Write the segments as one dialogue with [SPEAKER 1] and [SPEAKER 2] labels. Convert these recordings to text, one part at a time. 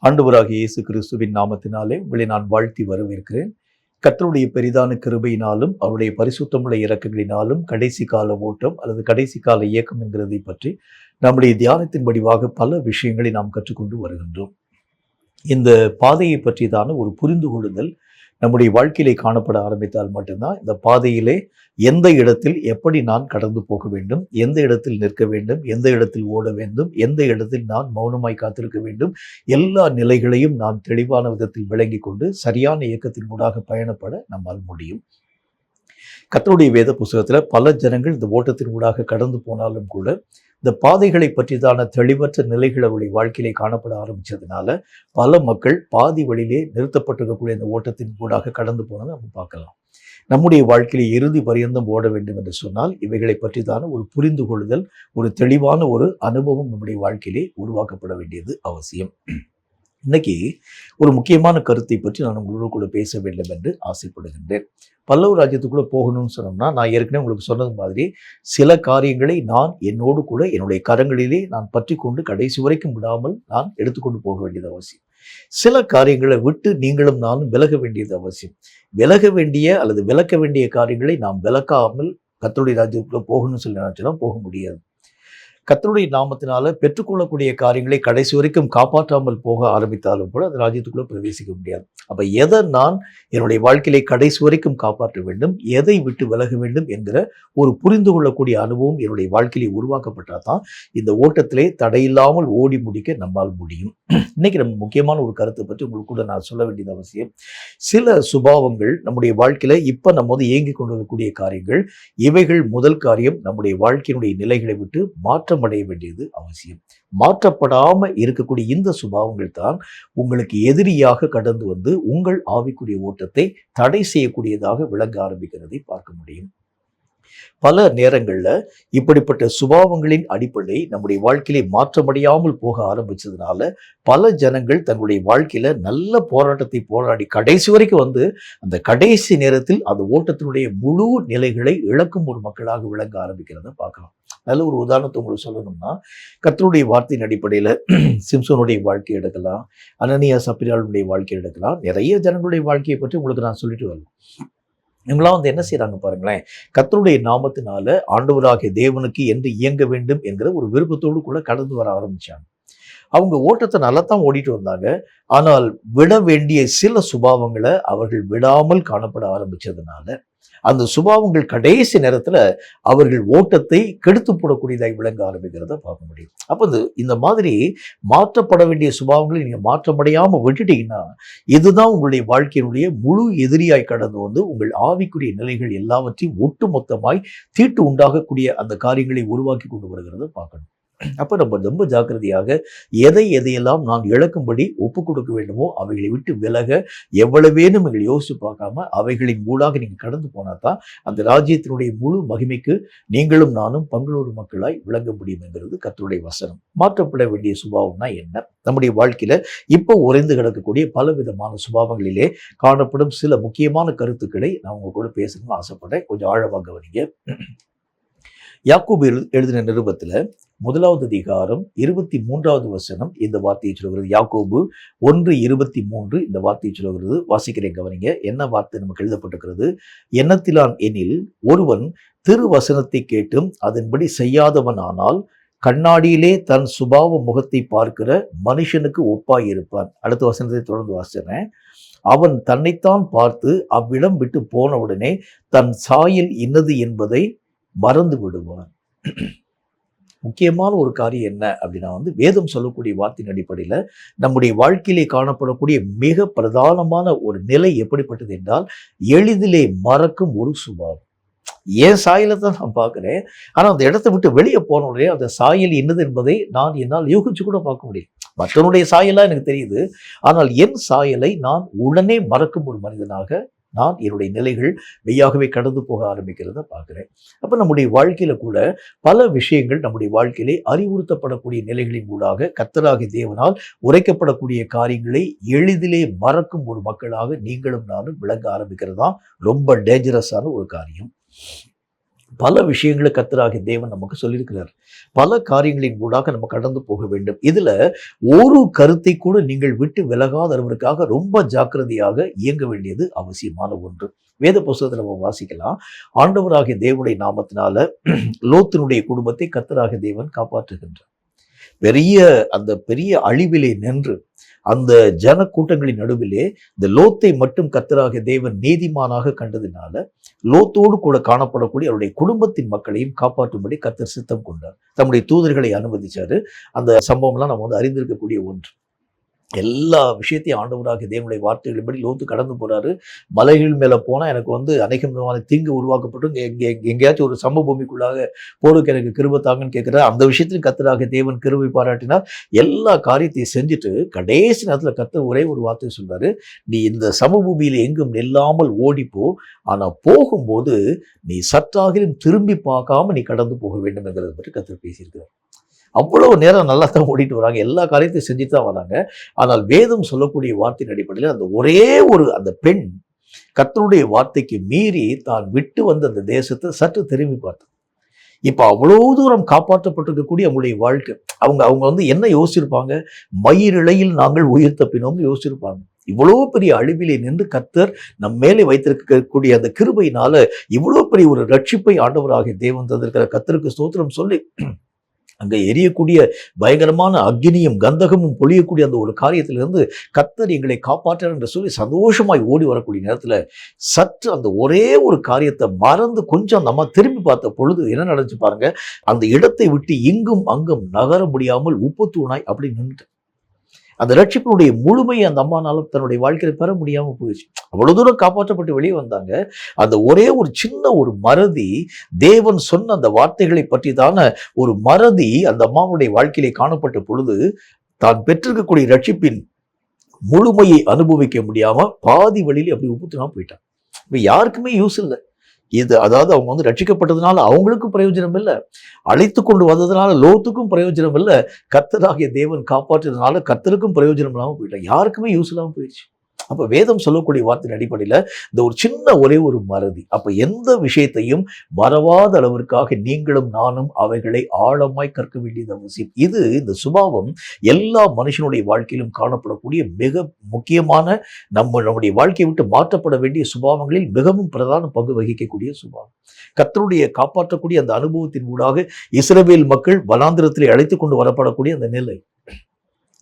[SPEAKER 1] ஆண்டவராகிய இயேசு கிறிஸ்துவின் நாமத்தினாலே உங்களை நான் வாழ்த்தி வரவேற்கிறேன். கர்த்தருடைய பெரிதான கிருபையினாலும் அவருடைய பரிசுத்தமுள்ள இரக்கங்களினாலும் கடைசி கால ஓட்டம் அல்லது கடைசி கால இயக்கம் என்கிறதை பற்றி நம்முடைய தியானத்தின் வடிவாக பல விஷயங்களை நாம் கற்றுக்கொண்டு வருகின்றோம். இந்த பாதையை பற்றியதான ஒரு புரிந்து கொள்ளுதல் நம்முடைய வாழ்க்கையிலே காணப்பட ஆரம்பித்தால் மட்டும்தான் இந்த பாதையிலே எந்த இடத்தில் எப்படி நான் கடந்து போக வேண்டும், எந்த இடத்தில் நிற்க வேண்டும், எந்த இடத்தில் ஓட வேண்டும், எந்த இடத்தில் நான் மௌனமாய் காத்திருக்க வேண்டும், எல்லா நிலைகளையும் நான் தெளிவான விதத்தில் விளங்கி கொண்டு சரியான இயக்கத்தின் ஊடாக பயணப்பட நம்மால் முடியும். கர்த்தருடைய வேத புஸ்தகத்தில் பல ஜனங்கள் இந்த ஓட்டத்தின் ஊடாக கடந்து போனாலும் கூட இந்த பாதைகளை பற்றிதான தெளிவற்ற நிலைகள் அவருடைய வாழ்க்கையிலே காணப்பட ஆரம்பித்ததுனால பல மக்கள் பாதி வழியிலே நிறுத்தப்பட்டிருக்கக்கூடிய இந்த ஓட்டத்தின் ஊடாக கடந்து போனதை நம்ம பார்க்கலாம். நம்முடைய வாழ்க்கையிலே இறுதி பரியந்தம் ஓட வேண்டும் என்று சொன்னால் இவைகளை பற்றிதான ஒரு புரிந்து கொள்ளுதல், ஒரு தெளிவான ஒரு அனுபவம் நம்முடைய வாழ்க்கையிலே உருவாக்கப்பட வேண்டியது அவசியம். இன்னைக்கு ஒரு முக்கியமான கருத்தை பற்றி நான் உங்களோட கூட பேச வேண்டும் என்று ஆசைப்படுகின்றேன். பல்லவ ராஜ்யத்துக்குள்ள போகணும்னு சொன்னோம்னா, நான் ஏற்கனவே உங்களுக்கு சொன்னது மாதிரி சில காரியங்களை நான் என்னோடு கூட என்னுடைய கரங்களிலே நான் பற்றி கொண்டு கடைசி வரைக்கும் விடாமல் நான் எடுத்துக்கொண்டு போக வேண்டியது அவசியம். சில காரியங்களை விட்டு நீங்களும் நானும் விலக வேண்டியது அவசியம். விலக வேண்டிய அல்லது விலக்க வேண்டிய காரியங்களை நாம் விலக்காமல் கர்த்தருடைய ராஜ்யத்துக்குள்ள போகணும்னு சொல்லி நினைச்சோம்னா போக முடியாது. கர்த்தருடைய நாமத்தினால பெற்றுக்கொள்ளக்கூடிய காரியங்களை கடைசி வரைக்கும் காப்பாற்றாமல் போக ஆரம்பித்தாலும் கூட அந்த ராஜ்யத்துக்குள்ள பிரவேசிக்க முடியாது. அப்ப எதை நான் என்னுடைய வாழ்க்கையிலே கடைசி வரைக்கும் காப்பாற்ற வேண்டும், எதை விட்டு விலக வேண்டும் என்கிற ஒரு புரிந்து கொள்ளக்கூடிய அனுபவம் என்னுடைய வாழ்க்கையிலே உருவாக்கப்பட்டால் தான் இந்த ஓட்டத்திலே தடையில்லாமல் ஓடி முடிக்க நம்மால் முடியும். இன்னைக்கு நம்ம முக்கியமான ஒரு கருத்தை பற்றி உங்களுக்கு கூட நான் சொல்ல வேண்டியது அவசியம். சில சுபாவங்கள் நம்முடைய வாழ்க்கையில இப்ப நம்ம இயங்கி கொண்டிருக்கக்கூடிய காரியங்கள், இவைகள் முதல் காரியம் நம்முடைய வாழ்க்கையினுடைய நிலைகளை விட்டு மாற்றமடைய வேண்டியது அவசியம். மாற்றப்படாம இருக்கக்கூடிய இந்த சுபாவங்கள் தான் உங்களுக்கு எதிரியாக கடந்து வந்து உங்கள் ஆவிக்குரிய ஓட்டத்தை தடை செய்யக்கூடியதாக விளங்க ஆரம்பிக்கிறதை பார்க்க முடியும். பல நேரங்கள்ல இப்படிப்பட்ட சுபாவங்களின் அடிப்படை நம்முடைய வாழ்க்கையிலே மாற்றமடையாமல் போக ஆரம்பிச்சதுனால பல ஜனங்கள் தங்களுடைய வாழ்க்கையில நல்ல போராட்டத்தை போராடி கடைசி வரைக்கும் வந்து அந்த கடைசி நேரத்தில் அந்த ஓட்டத்தினுடைய முழு நிலைகளை இழக்கும் ஒரு மக்களாக விளங்க ஆரம்பிக்கிறத பார்க்கலாம். நல்ல ஒரு உதாரணத்தை உங்களுக்கு சொல்லணும்னா, கர்த்தருடைய வார்த்தையின் அடிப்படையில சிம்சோனுடைய வாழ்க்கையை எடுக்கலாம், அனனியா சப்பிராளுடைய வாழ்க்கையை எடுக்கலாம். நிறைய ஜனங்களுடைய வாழ்க்கையை பற்றி உங்களுக்கு நான் சொல்லிட்டு வரலாம். இவங்களாம் என்ன செய்யறாங்க பாருங்களேன், கர்த்தருடைய நாமத்தினால ஆண்டவராகிய தேவனுக்கு என்று இயங்க வேண்டும் என்கிற ஒரு விருப்பத்தோடு கூட கடந்து வர ஆரம்பிச்சாங்க. அவங்க ஓட்டத்தை நல்லா தான் ஓடிட்டு வந்தாங்க. ஆனால் விட வேண்டிய சில சுபாவங்களை அவர்கள் விடாமல் காணப்பட ஆரம்பிச்சதுனால அந்த சுபாவங்கள் கடைசி நேரத்துல அவர்கள் ஓட்டத்தை கெடுத்து போடக்கூடியதாய் விளங்க ஆரம்பிக்கிறத பார்க்க முடியும். அப்போ இந்த மாதிரி மாற்றப்பட வேண்டிய சுபாவங்களை நீங்க மாற்றமடையாம விட்டுட்டீங்கன்னா இதுதான் உங்களுடைய வாழ்க்கையினுடைய முழு எதிரியாய் கடந்து வந்து உங்கள் ஆவிக்குரிய நிலைகள் எல்லாவற்றையும் ஒட்டுமொத்தமாய் தீட்டு உண்டாகக்கூடிய அந்த காரியங்களை உருவாக்கி கொண்டு வருகிறத பார்க்கணும். அப்ப நம்ம ரொம்ப ஜாக்கிரதையாக எதையெல்லாம் நான் இழக்கும்படி ஒப்பு கொடுக்க வேண்டுமோ அவைகளை விட்டு விலக எவ்வளவேனும் நீங்கள் யோசிச்சு பார்க்காம அவைகளின் மூலாக நீங்க கடந்து போனா தான் அந்த ராஜ்யத்தினுடைய முழு மகிமைக்கு நீங்களும் நானும் பங்களூர் மக்களாய் விளங்க முடியும் என்கிறது கர்த்தருடைய வசனம். மாற்றப்பட வேண்டிய சுபாவம்னா என்ன? நம்முடைய வாழ்க்கையில இப்போ உறைந்து கிடக்கக்கூடிய பல விதமான சுபாவங்களிலே காணப்படும் சில முக்கியமான கருத்துக்களை நான் உங்க கூட பேசணும்னு ஆசைப்படுறேன். கொஞ்சம் ஆழமாக கவனிங்க. யாக்கோபு எழுதின நிருபத்துல 1வது அதிகாரம் 23வது வசனம் இந்த வார்த்தையை சொல்கிறது. யாக்கோபு 1:23 இந்த வார்த்தையை சொல்கிறது. வாசிக்கிறேன், கவனிங்க. என்ன வார்த்தை நமக்கு எழுதப்பட்டிருக்கிறது? எண்ணத்திலான் எனில் ஒருவன் திருவசனத்தை கேட்டும் அதன்படி செய்யாதவன் ஆனால் கண்ணாடியிலே தன் சுபாவ முகத்தை பார்க்கிற மனுஷனுக்கு ஒப்பாய் இருப்பான். அடுத்த வசனத்தை தொடர்ந்து வாசிக்கிறேன். அவன் தன்னைத்தான் பார்த்து அவ்விடம் விட்டு போன உடனே தன் சாயல் இன்னது என்பதை மறந்து விடுவான். முக்கியமான ஒரு காரியம் என்ன அப்படின்னா வேதம் சொல்லக்கூடிய வார்த்தையின் அடிப்படையில் நம்முடைய வாழ்க்கையிலே காணப்படக்கூடிய மிக பிரதானமான ஒரு நிலை எப்படிப்பட்டது என்றால் எளிதிலே மறக்கும் ஒரு சுபாவம். என் சாயலை தான் நான் பார்க்குறேன், ஆனால் அந்த இடத்தை விட்டு வெளியே போனோடனே அந்த சாயல் என்னது என்பதை நான் என்னால் யூகிச்சு கூட பார்க்க முடியும். மற்றவனுடைய சாயலாக எனக்கு தெரியுது, ஆனால் என் சாயலை நான் உடனே மறக்கும் ஒரு மனிதனாக நான் என்னுடைய நிலைகள் மெய்யாகவே கடந்து போக ஆரம்பிக்கிறத பார்க்குறேன். அப்போ நம்முடைய வாழ்க்கையில கூட பல விஷயங்கள் நம்முடைய வாழ்க்கையிலே அறிவுறுத்தப்படக்கூடிய நிலைகளின் ஊடாக கர்த்தராகிய தேவனால் உரைக்கப்படக்கூடிய காரியங்களை எளிதிலே மறக்கும் ஒரு மக்களாக நீங்களும் நானும் விளங்க ஆரம்பிக்கிறது தான் ரொம்ப டேஞ்சரஸான ஒரு காரியம். பல விஷயங்களை கர்த்தராகிய தேவன் நமக்கு சொல்லியிருக்கிறார். பல காரியங்களின் ஊடாக நம்ம கடந்து போக வேண்டும். இதுல ஒரு கருத்தை கூட நீங்கள் விட்டு விலகாத அளவிற்காக ரொம்ப ஜாக்கிரதையாக இயங்க வேண்டியது அவசியமான ஒன்று. வேத புஸ்தகத்தை நம்ம வாசிக்கலாம். ஆண்டவராகிய தேவனுடைய நாமத்தினால லோத்தினுடைய குடும்பத்தை கர்த்தராகிய தேவன் காப்பாற்றுகின்றார். பெரிய அழிவிலே நின்று அந்த ஜன கூட்டங்களின் நடுவிலே இந்த லோத்தை மட்டும் கர்த்தராகிய தேவன் நீதிமானாக கண்டதினால லோத்தோடு கூட காணப்படக்கூடிய அவருடைய குடும்பத்தின் மக்களையும் காப்பாற்றும்படி கர்த்தர் சித்தம் கொண்டார். தம்முடைய தூதர்களை அனுமதிச்சாரு. அந்த சம்பவம்லாம் நம்ம வந்து ஒன்று. எல்லா விஷயத்தையும் ஆண்டவராகிய தேவனுடைய வார்த்தைகளின்படி லோத்து கடந்து போறாரு. மலைகள் மேல போனா எனக்கு வந்து அநேக விதமான தீங்கு உருவாக்கப்பட்டு எங்கேயாச்சும் ஒரு சம பூமிக்குள்ளாக போருக்கு எனக்கு கிருபை தாங்கன்னு கேட்கிறார். அந்த விஷயத்திலும் கர்த்தராகிய தேவன் கிருபை பாராட்டினார். எல்லா காரியத்தையும் செஞ்சுட்டு கடைசி நேரத்துல கர்த்தர் ஒரே ஒரு வார்த்தை சொல்றாரு, நீ இந்த சமபூமியில எங்கும் நில்லாமல் ஓடிப்போ, ஆனா போகும்போது நீ சற்றாகிலும் திரும்பி பார்க்காம நீ கடந்து போக வேண்டும் என்கிறத பற்றி கர்த்தர் பேசியிருக்கிறார். அவ்வளவு நேரம் நல்லா தான் ஓடிட்டு வராங்க, எல்லா காரியத்தையும் செஞ்சுட்டு தான் வராங்க. ஆனால் வேதம் சொல்லக்கூடிய வார்த்தையின் அடிப்படையில் அந்த ஒரே ஒரு அந்த பெண் கர்த்தருடைய வார்த்தைக்கு மீறி தான் விட்டு வந்த அந்த தேசத்தை சற்று திரும்பி பார்த்தார். இப்ப அவ்வளவு தூரம் காப்பாற்றப்பட்டிருக்கக்கூடிய அவங்களுடைய வாழ்க்கை, அவங்க வந்து என்ன யோசிச்சிருப்பாங்க? மயிரிழையில் நாங்கள் உயிர் தப்பினோம்னு யோசிச்சிருப்பாங்க. இவ்வளவு பெரிய அழிவிலே நின்று கர்த்தர் நம் மேலே வைத்திருக்கக்கூடிய அந்த கிருபையினால இவ்வளவு பெரிய ஒரு ரட்சிப்பை ஆண்டவராகிய தேவன் தந்திருக்கிற கர்த்தருக்கு ஸ்தோத்திரம் சொல்லி அங்கே எரியக்கூடிய பயங்கரமான அக்னியும் கந்தகமும் பொழியக்கூடிய அந்த ஒரு காரியத்திலிருந்து கர்த்தர் எங்களை காப்பாற்றார் என்று சொல்லி சந்தோஷமாய் ஓடி வரக்கூடிய நேரத்தில் சற்று அந்த ஒரே ஒரு காரியத்தை மறந்து கொஞ்சம் நம்ம திரும்பி பார்த்த பொழுது என்ன நடந்துச்சு பாருங்க. அந்த இடத்தை விட்டு இங்கும் அங்கும் நகர முடியாமல் உப்பு தூணாய் அப்படி நின்று அந்த ரட்சிப்பினுடைய முழுமையை அந்த அம்மானாலும் தன்னுடைய வாழ்க்கையில பெற முடியாம போயிடுச்சு. அவ்வளவு தூரம் காப்பாற்றப்பட்டு வெளியே வந்தாங்க. அந்த ஒரே ஒரு சின்ன ஒரு மறதி, தேவன் சொன்ன அந்த வார்த்தைகளை பற்றி தான ஒரு மறதி அந்த அம்மாவுடைய வாழ்க்கையிலே காணப்பட்ட பொழுது தான் பெற்றிருக்கக்கூடிய ரட்சிப்பின் முழுமையை அனுபவிக்க முடியாம பாதி வழியில அப்படி உப்புத்துனா போயிட்டான். இப்ப யாருக்குமே யூஸ் இல்லை இது. அதாவது அவங்க வந்து ரட்சிக்கப்பட்டதுனால அவங்களுக்கும் பிரயோஜனம் இல்லை, அழைத்து கொண்டு வந்ததுனால லோத்துக்கும் பிரயோஜனம் இல்லை, கர்த்தராகிய தேவன் காப்பாற்றுறதுனால கர்த்தருக்கும் பிரயோஜனம் இல்லாமல் போயிட்டான். யாருக்குமே யூஸ் இல்லாமல் போயிடுச்சு. அப்ப வேதம் சொல்லக்கூடிய வார்த்தையின் அடிப்படையில் இந்த ஒரு சின்ன ஒரே ஒரு மறதி. அப்ப எந்த விஷயத்தையும் மறவாத அளவிற்காக நீங்களும் நானும் அவைகளை ஆழமாய் கற்க வேண்டியது அவசியம். இது இந்த சுபாவம் எல்லா மனுஷனுடைய வாழ்க்கையிலும் காணப்படக்கூடிய மிக முக்கியமான நம்முடைய வாழ்க்கையை விட்டு மாற்றப்பட வேண்டிய சுபாவங்களில் மிகவும் பிரதான பங்கு வகிக்கக்கூடிய சுபாவம். கர்த்தருடைய காப்பாற்றக்கூடிய அந்த அனுபவத்தின் ஊடாக இஸ்ரவேல் மக்கள் வனாந்திரத்திலே அழைத்து கொண்டு வரப்படக்கூடிய அந்த நிலை,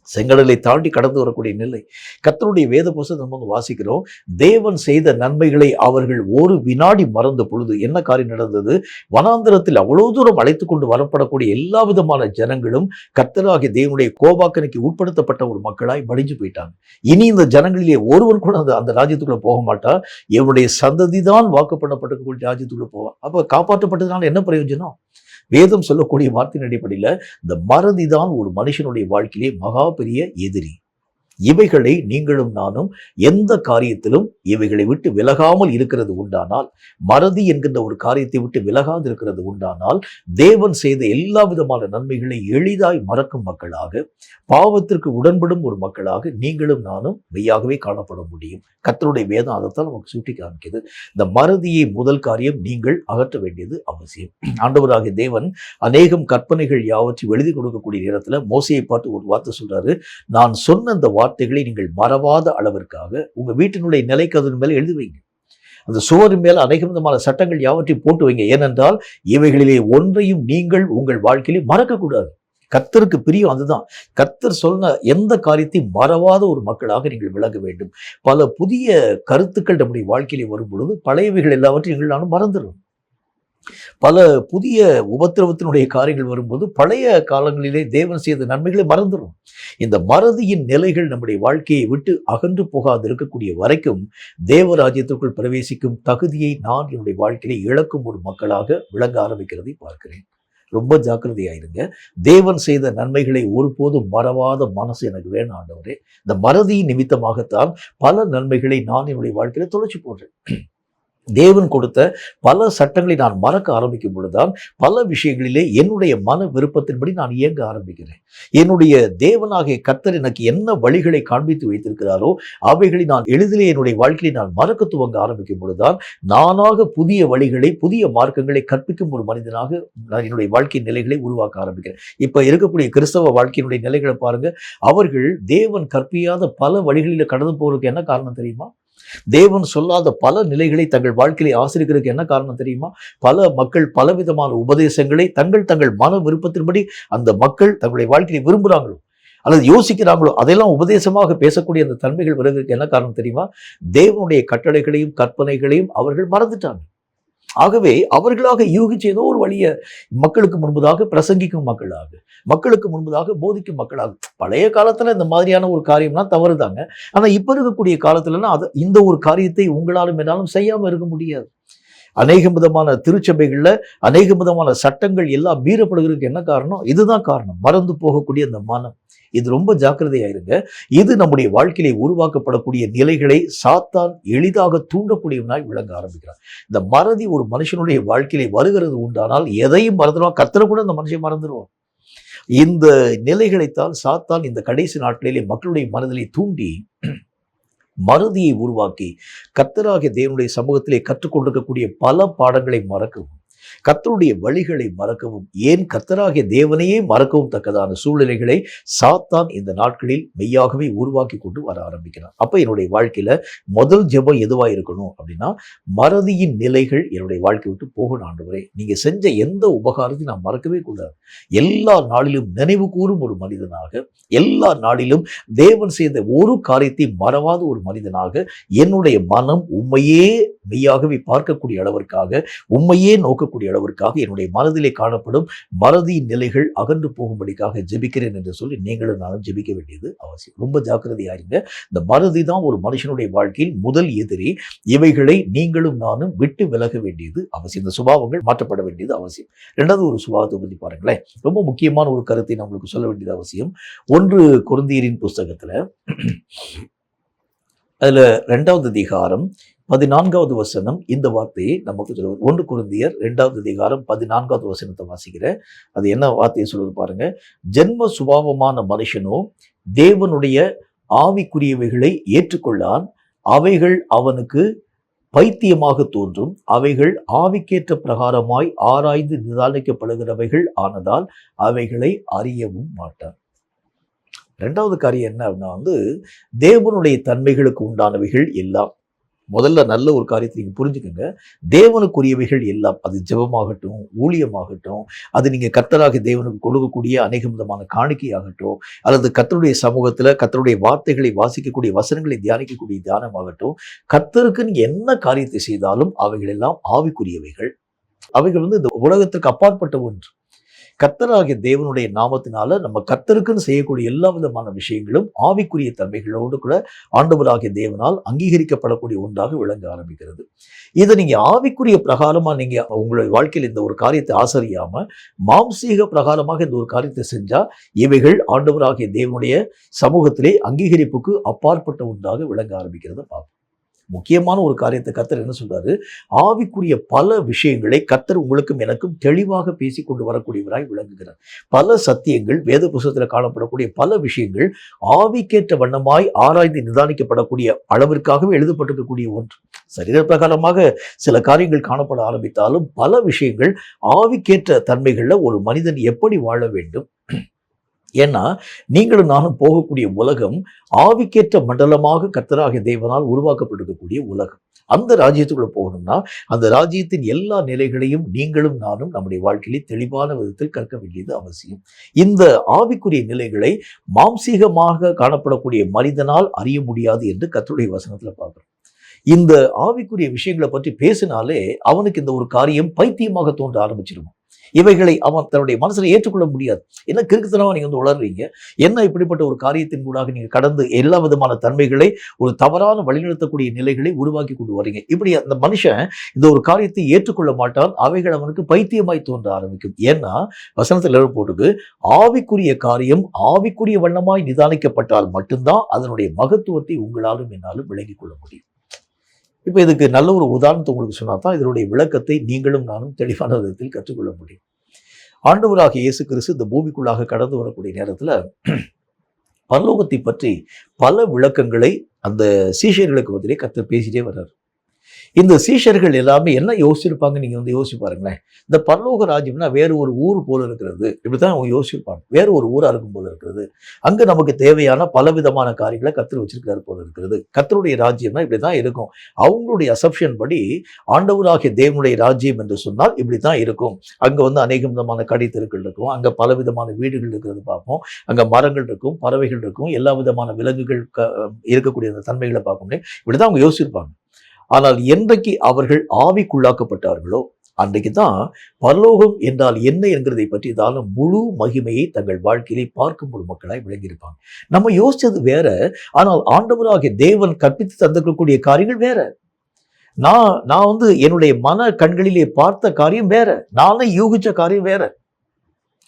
[SPEAKER 1] செங்கடலை தாண்டி கடந்து வரக்கூடிய நிலை, கர்த்தருடைய வேத புஸ்தகத்தை நம்ம வாசிக்கிறோம். தேவன் செய்த நன்மைகளை அவர்கள் ஒரு வினாடி மறந்த பொழுது என்ன காரியம் நடந்தது? வனாந்திரத்தில் அவ்வளவு தூரம் அழைத்து கொண்டு வரப்படக்கூடிய எல்லா விதமான ஜனங்களும் கர்த்தராகிய தேவனுடைய கோபாக்கனுக்கு உட்படுத்தப்பட்ட ஒரு மக்களாய் மடிஞ்சு போயிட்டாங்க. இனி இந்த ஜனங்களிலே ஒருவன் கூட அந்த ராஜ்யத்துக்குள்ள போக மாட்டா. இவனுடைய சந்ததி தான் வாக்கு பண்ணப்பட்ட ராஜ்யத்துக்குள்ள போவான். அப்ப காப்பாற்றப்பட்டதுனால என்ன பிரயோஜனம்? வேதம் சொல்லக்கூடிய வார்த்தையின் அடிப்படையில் இந்த மறதி தான் ஒரு மனுஷனுடைய வாழ்க்கையிலே மகா பெரிய எதிரி. இவைகளை நீங்களும் நானும் எந்த காரியத்திலும் இவைகளை விட்டு விலகாமல் இருக்கிறது உண்டானால், மறதி என்கின்ற ஒரு காரியத்தை விட்டு விலகாது இருக்கிறது உண்டானால், தேவன் செய்த எல்லா விதமான நன்மைகளை எளிதாய் மறக்கும் மக்களாக, பாவத்திற்கு உடன்படும் ஒரு மக்களாக நீங்களும் நானும் மெய்யாகவே காணப்பட முடியும். கர்த்தருடைய வேதம் அதைத்தான் நமக்கு சுட்டி காமிக்குது. இந்த மறதியை முதல் காரியம் நீங்கள் அகற்ற வேண்டியது அவசியம். ஆண்டவராகிய தேவன் அநேகம் கற்பனைகள் யாவற்றையும் எழுதி கொடுக்கக்கூடிய நேரத்தில் மோசையை பார்த்து ஒரு வார்த்தை சொல்றாரு, நான் சொன்ன அந்த வார்த்தைகளை நீங்கள் மறவாத அளவிற்காக உங்க வீட்டினுடைய நிலைக்கதன் மேல எழுதி வைங்க. அந்த சுவரின் மேல அநேக விதமான சட்டங்கள் யாவற்றையும் போட்டு வைங்க. ஏனென்றால் இவைகளிலே ஒன்றையும் நீங்கள் உங்கள் வாழ்க்கையிலே மறக்கக்கூடாது. கர்த்தருக்கு பிரியம் அதுதான். கர்த்தர் சொன்ன எந்த காரியத்தையும் மறவாத ஒரு மக்களாக நீங்கள் விளங்க வேண்டும். பல புதிய கருத்துக்கள் நம்முடைய வாழ்க்கையிலே வரும் பொழுது பழையவைகள் எல்லாவற்றையும் நானும் மறந்துடும். பல புதிய உபத்திரவத்தினுடைய காரியங்கள் வரும்போது பழைய காலங்களிலே தேவன் செய்த நன்மைகளை மறந்துடும். இந்த மறதியின் நிலைகள் நம்முடைய வாழ்க்கையை விட்டு அகன்று போகாது இருக்கக்கூடிய வரைக்கும் தேவராஜ்யத்திற்குள் பிரவேசிக்கும் தகுதியை நான் என்னுடைய வாழ்க்கையிலே இழக்கும் ஒரு மக்களாக விளங்க ஆரம்பிக்கிறதை பார்க்கிறேன். ரொம்ப ஜாக்கிரதையாயிருங்க. தேவன் செய்த நன்மைகளை ஒருபோதும் மறவாத மனசு எனக்கு வேணும் ஆண்டவரே. இந்த மறதியின் நிமித்தமாகத்தான் பல நன்மைகளை நான் என்னுடைய வாழ்க்கையில தொலைச்சு போடுறேன். தேவன் கொடுத்த பல சட்டங்களை நான் மறக்க ஆரம்பிக்கும் பொழுதுதான் பல விஷயங்களிலே என்னுடைய மன விருப்பத்தின்படி நான் இயங்க ஆரம்பிக்கிறேன். என்னுடைய தேவனாகிய கர்த்தர் எனக்கு என்ன வழிகளை காண்பித்து வைத்திருக்கிறாரோ அவைகளை நான் எளிதிலே என்னுடைய வாழ்க்கையை நான் மறக்க துவங்க ஆரம்பிக்கும் பொழுதுதான் நானாக புதிய வழிகளை, புதிய மார்க்கங்களை கற்பிக்கும் ஒரு மனிதனாக நான் என்னுடைய வாழ்க்கை நிலைகளை உருவாக்க ஆரம்பிக்கிறேன். இப்ப இருக்கக்கூடிய கிறிஸ்தவ வாழ்க்கையினுடைய நிலைகளை பாருங்க. அவர்கள் தேவன் கற்பியாத பல வழிகளில் கடந்து போறதுக்கு என்ன காரணம் தெரியுமா? தேவன் சொல்லாத பல நிலைகளை தங்கள் வாழ்க்கையை ஆசிரியர்களுக்கு என்ன காரணம் தெரியுமா? பல மக்கள் பலவிதமான உபதேசங்களை தங்கள் மன விருப்பத்தின்படி அந்த மக்கள் தங்களுடைய வாழ்க்கையை விரும்புகிறாங்களோ அல்லது யோசிக்கிறாங்களோ அதெல்லாம் உபதேசமாக பேசக்கூடிய அந்த தன்மைகள் வருவதற்கு என்ன காரணம் தெரியுமா? தேவனுடைய கட்டளைகளையும் கற்பனைகளையும் அவர்கள் மறந்துட்டாங்க. ஆகவே அவர்களாக யூகிச்சு ஏதோ ஒரு வழியை மக்களுக்கு முன்பதாக பிரசங்கிக்கும் மக்களாக, மக்களுக்கு முன்பதாக போதிக்கும் மக்களாக. பழைய காலத்துல இந்த மாதிரியான ஒரு காரியம்லாம் தவறுதாங்க. ஆனா இப்ப இருக்கக்கூடிய காலத்துலலாம் இந்த ஒரு காரியத்தை உங்களாலும் என்னாலும் செய்யாம இருக்க முடியாது. அநேக விதமான திருச்சபைகள்ல அநேக விதமான சட்டங்கள் எல்லாம் மீறப்படுகிறதுக்கு என்ன காரணம்? இதுதான் காரணம். மறந்து போகக்கூடிய அந்த மனம். இது ரொம்ப ஜாக்கிரதையாயிருங்க. இது நம்முடைய வாழ்க்கையிலே உருவாக்கப்படக்கூடிய நிலைகளை சாத்தான் எளிதாக தூண்டக்கூடியவனாய் விளங்க ஆரம்பிக்கிறான். இந்த மறதி ஒரு மனுஷனுடைய வாழ்க்கையிலே வருகிறது உண்டானால் எதையும் மறந்துடுவான். கர்த்தரை கூட அந்த மனுஷன் மறந்துடுவான். இந்த நிலைகளைத்தான் சாத்தான் இந்த கடைசி நாட்களிலே மக்களுடைய மனதிலே தூண்டி மறதியை உருவாக்கி கர்த்தராகிய தேவனுடைய சமூகத்திலே கற்றுக்கொண்டிருக்கக்கூடிய பல பாடங்களை மறக்கவும், கர்த்தருடைய வழிகளை மறக்கவும், ஏன் கர்த்தராகிய தேவனையே மறக்கவும் தக்கதான சூழ்நிலைகளை சாத்தான் இந்த நாட்களில் மெய்யாகவே உருவாக்கி கொண்டு வர ஆரம்பிக்கிறான். அப்ப என்னுடைய வாழ்க்கையில முதல் ஜெபம் எதுவா இருக்கணும் அப்படின்னா, மறதியின் நிலைகள் என்னுடைய வாழ்க்கை விட்டு போகணும். ஆண்டவரே, நீங்க செஞ்ச எந்த உபகாரத்தையும் நான் மறக்கவே கூடாது. எல்லா நாளிலும் நினைவு கூறும் ஒரு மனிதனாக, எல்லா நாளிலும் தேவன் செய்த ஒரு காரியத்தை மறவாத ஒரு மனிதனாக என்னுடைய மனம் உண்மையே மெய்யாகவே பார்க்கக்கூடிய அளவிற்காக, உண்மையே நோக்கக்கூடிய அளவிற்காக என்னுடைய மனதிலே காணப்படும் மறதியின் நிலைகள் அகன்று போகும்படிக்காக ஜெபிக்கிறேன் என்று சொல்லி நீங்களும் நானும் ஜெபிக்க வேண்டியது அவசியம். ரொம்ப ஜாக்கிரதையாயிருங்க. இந்த மறதி தான் ஒரு மனுஷனுடைய வாழ்க்கையில் முதல் எதிரி. இவைகளை நீங்களும் நானும் விட்டு விலக வேண்டியது அவசியம். இந்த சுபாவங்கள் மாற்றப்பட வேண்டியது அவசியம். இரண்டாவது ஒரு சுபாவத்தை பற்றி பாருங்களேன். ரொம்ப முக்கியமான ஒரு கருத்தை நான் உங்களுக்கு சொல்ல வேண்டியது அவசியம். 1 கொரிந்தியரின் புஸ்தகத்துல அதுல 2வது அதிகாரம் 14வது வசனம் இந்த வார்த்தையை நமக்கு சொல்லுவது. 1 கொரிந்தியர் 2வது அதிகாரம் 14வது வசனத்தை வாசிக்கிறேன். அது என்ன வார்த்தையை சொல்லுவது பாருங்க. ஜென்ம சுபாவமான மனுஷனோ தேவனுடைய ஆவிக்குரியவைகளை ஏற்றுக்கொள்ளான். அவைகள் அவனுக்கு பைத்தியமாக தோன்றும். அவைகள் ஆவிக்கேற்ற பிரகாரமாய் ஆராய்ந்து நிதானிக்கப்படுகிறவைகள் ஆனதால் அவைகளை அறியவும் மாட்டான். 2வது காரியம் என்ன அப்படின்னா தேவனுடைய தன்மைகளுக்கு உண்டானவைகள் எல்லாம். முதல்ல நல்ல ஒரு காரியத்தை நீங்க புரிஞ்சுக்கோங்க. தேவனுக்குரியவைகள் எல்லாம், அது ஜெபமாகட்டும், ஊழியமாகட்டும், அது நீங்க கர்த்தராகிய தேவனுக்கு கொடுக்கக்கூடிய அநேக விதமான காணிக்கையாகட்டும், அல்லது கர்த்தருடைய சமூகத்துல கர்த்தருடைய வார்த்தைகளை வாசிக்கக்கூடிய வசனங்களை தியானிக்கக்கூடிய தியானமாகட்டும், கர்த்தருக்கு நீங்க என்ன காரியத்தை செய்தாலும் அவைகள் எல்லாம் ஆவிக்குரியவைகள். அவைகள் இந்த உலகத்திற்கு அப்பாற்பட்ட ஒன்று. கர்த்தராகிய தேவனுடைய நாமத்தினால நம்ம கர்த்தருக்குன்னு செய்யக்கூடிய எல்லா விதமான விஷயங்களும் ஆவிக்குரிய தன்மைகளோடு கூட ஆண்டவராகிய தேவனால் அங்கீகரிக்கப்படக்கூடிய ஒன்றாக விளங்க ஆரம்பிக்கிறது. இதை நீங்க ஆவிக்குரிய பிரகாரமா நீங்க உங்களுடைய வாழ்க்கையில் இந்த ஒரு காரியத்தை ஆசரியாம மாம்சீக பிரகாரமாக இந்த ஒரு காரியத்தை செஞ்சா இவைகள் ஆண்டவராகிய தேவனுடைய சமூகத்திலே அங்கீகரிப்புக்கு அப்பாற்பட்ட ஒன்றாக விளங்க ஆரம்பிக்கிறத பார்ப்போம். முக்கியமான ஒரு காரியத்தை கர்த்தர் என்ன சொல்றாரு? ஆவிக்குரிய பல விஷயங்களை கர்த்தர் உங்களுக்கும் எனக்கும் தெளிவாக பேசி கொண்டு வரக்கூடியவராய் விளங்குகிறார். பல சத்தியங்கள் வேத புத்தகத்தில் காணப்படக்கூடிய பல விஷயங்கள் ஆவிக்கேற்ற வண்ணமாய் ஆராய்ந்து நிதானிக்கப்படக்கூடிய அளவிற்காகவே எழுதப்பட்டிருக்கக்கூடிய ஒன்று. சரீர பிரகாரமாக சில காரியங்கள் காணப்பட ஆரம்பித்தாலும் பல விஷயங்கள் ஆவிக்கேற்ற தன்மைகள்ல ஒரு மனிதன் எப்படி வாழ வேண்டும். ஏன்னா நீங்களும் நானும் போகக்கூடிய உலகம் ஆவிக்கேற்ற மண்டலமாக கர்த்தராகிய தேவனால் உருவாக்கப்பட்டிருக்கக்கூடிய உலகம். அந்த ராஜ்யத்துக்குள்ள போகணும்னா அந்த ராஜ்யத்தின் எல்லா நிலைகளையும் நீங்களும் நானும் நம்முடைய வாழ்க்கையிலே தெளிவான விதத்தில் கற்க வேண்டியது அவசியம். இந்த ஆவிக்குரிய நிலைகளை மாம்சீகமாக காணப்படக்கூடிய மனிதனால் அறிய முடியாது என்று கர்த்தருடைய வசனத்துல பார்க்கிறோம். இந்த ஆவிக்குரிய விஷயங்களை பற்றி பேசினாலே அவனுக்கு இந்த ஒரு காரியம் பைத்தியமாக தோன்ற ஆரம்பிச்சிருக்கும். இவைகளை அவன் தன்னுடைய மனசுல ஏற்றுக்கொள்ள முடியாது. என்ன கிறுக்குத்தனமா நீங்க உளர்றீங்க, என்ன இப்படிப்பட்ட ஒரு காரியத்தின் கூடாக நீங்க கடந்து எல்லா விதமான தன்மைகளை ஒரு தவறான வழிநடத்தக்கூடிய நிலைகளை உருவாக்கி கொண்டு வரீங்க. இப்படி அந்த மனுஷன் இந்த ஒரு காரியத்தை ஏற்றுக்கொள்ள மாட்டான். அவைகள் அவனுக்கு பைத்தியமாய் தோன்ற ஆரம்பிக்கும். ஏன்னா வசனத்தில் போட்டுக்கு ஆவிக்குரிய காரியம் ஆவிக்குரிய வண்ணமாய் நிதானிக்கப்பட்டால் மட்டும்தான் அதனுடைய மகத்துவத்தை உங்களாலும் என்னாலும் விளங்கிக் கொள்ள முடியும். இப்போ இதுக்கு நல்ல ஒரு உதாரணத்தை உங்களுக்கு சொன்னா தான் இதனுடைய விளக்கத்தை நீங்களும் நானும் தெளிவான விதத்தில் கற்றுக்கொள்ள முடியும். ஆண்டவராகிய இயேசு கிறிஸ்து இந்த பூமிக்குள்ளாக கடந்து வரக்கூடிய நேரத்துல பரலோகத்தை பற்றி பல விளக்கங்களை அந்த சீஷர்களுக்கு பதிலே கர்த்தர் பேசிட்டே வர்றாரு. இந்த சீஷர்கள் எல்லாமே என்ன யோசிச்சிருப்பாங்க, நீங்க வந்து யோசிச்சு பாருங்களேன். இந்த பரலோக ராஜ்யம்னா வேற ஒரு ஊர் போல இருக்கிறது, இப்படித்தான் அவங்க யோசிச்சிருப்பாங்க. வேற ஒரு ஊரா இருக்கும் போல இருக்கிறது, அங்க நமக்கு தேவையான பலவிதமான காரியங்களை கர்த்தர் வச்சிருக்கிறார் போல இருக்கிறது. கர்த்தருடைய ராஜ்யம்னா இப்படிதான் இருக்கும். அவங்களுடைய அசப்ஷன் படி ஆண்டவராகிய தேவனுடைய ராஜ்யம் என்று சொன்னால் இப்படித்தான் இருக்கும். அங்க வந்து அநேக விதமான கடைத்தெருக்கள் இருக்கும், அங்க பல விதமான வீடுகள் இருக்கிறது பார்ப்போம், அங்க மரங்கள் இருக்கும், பறவைகள் இருக்கும், எல்லா விதமான விலங்குகள் இருக்கக்கூடிய அந்த தன்மைகளை பார்க்கணும். இப்படிதான் அவங்க யோசிச்சிருப்பாங்க. ஆனால் என்றைக்கு அவர்கள் ஆவிக்குள்ளாக்கப்பட்டார்களோ அன்றைக்கு தான் பரலோகம் என்றால் என்ன என்கிறதை பற்றி தான முழு மகிமையை தங்கள் வாழ்க்கையிலே பார்க்கும் ஒரு மக்களாய் விளங்கியிருப்பாங்க. நம்ம யோசிச்சது வேற, ஆனால் ஆண்டவராகிய தேவன் கற்பித்து தந்திருக்கக்கூடிய காரியங்கள் வேற. நான் வந்து என்னுடைய மன கண்களிலே பார்த்த காரியம் வேற, நானே யூகிச்ச காரியம் வேற.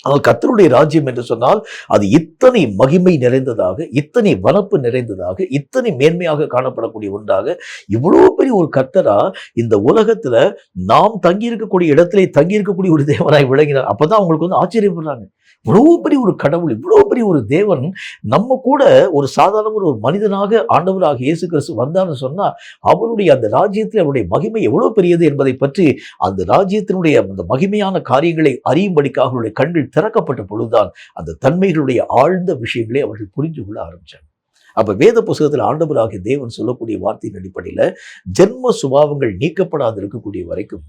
[SPEAKER 1] ஆனால் கர்த்தருடைய ராஜ்யம் என்று சொன்னால் அது இத்தனை மகிமை நிறைந்ததாக, இத்தனை வனப்பு நிறைந்ததாக, இத்தனை மேன்மையாக காணப்படக்கூடிய ஒன்றாக, இவ்வளவு பெரிய ஒரு கர்த்தரா இந்த உலகத்துல நாம் தங்கியிருக்கக்கூடிய இடத்திலே தங்கியிருக்கக்கூடிய ஒரு தேவனாய் விளங்கினார். அப்பதான் அவங்களுக்கு வந்து ஆச்சரியப்படுறாங்க. இவ்வளவு பெரிய ஒரு கடவுள், இவ்வளவு பெரிய ஒரு தேவன் நம்ம கூட ஒரு சாதாரண ஒரு மனிதனாக ஆண்டவராக இயேசு கிறிஸ்து வந்தார்னு சொன்னா அவருடைய அந்த ராஜ்யத்தில் அவருடைய மகிமை எவ்வளவு பெரியது என்பதை பற்றி அந்த ராஜ்யத்தினுடைய அந்த மகிமையான காரியங்களை அறியும்படிக்காக அவருடைய கண்கள் திறக்கப்பட்ட பொழுதுதான் அந்த தன்மைகளுடைய ஆழ்ந்த விஷயங்களை அவர்கள் புரிந்து கொள்ள ஆரம்பிச்சாங்க. அப்ப வேத புத்தகத்தில் ஆண்டவராகிய தேவன் சொல்லக்கூடிய வார்த்தையின் அடிப்படையில ஜென்ம சுபாவங்கள் நீக்கப்படாது இருக்கக்கூடிய வரைக்கும்,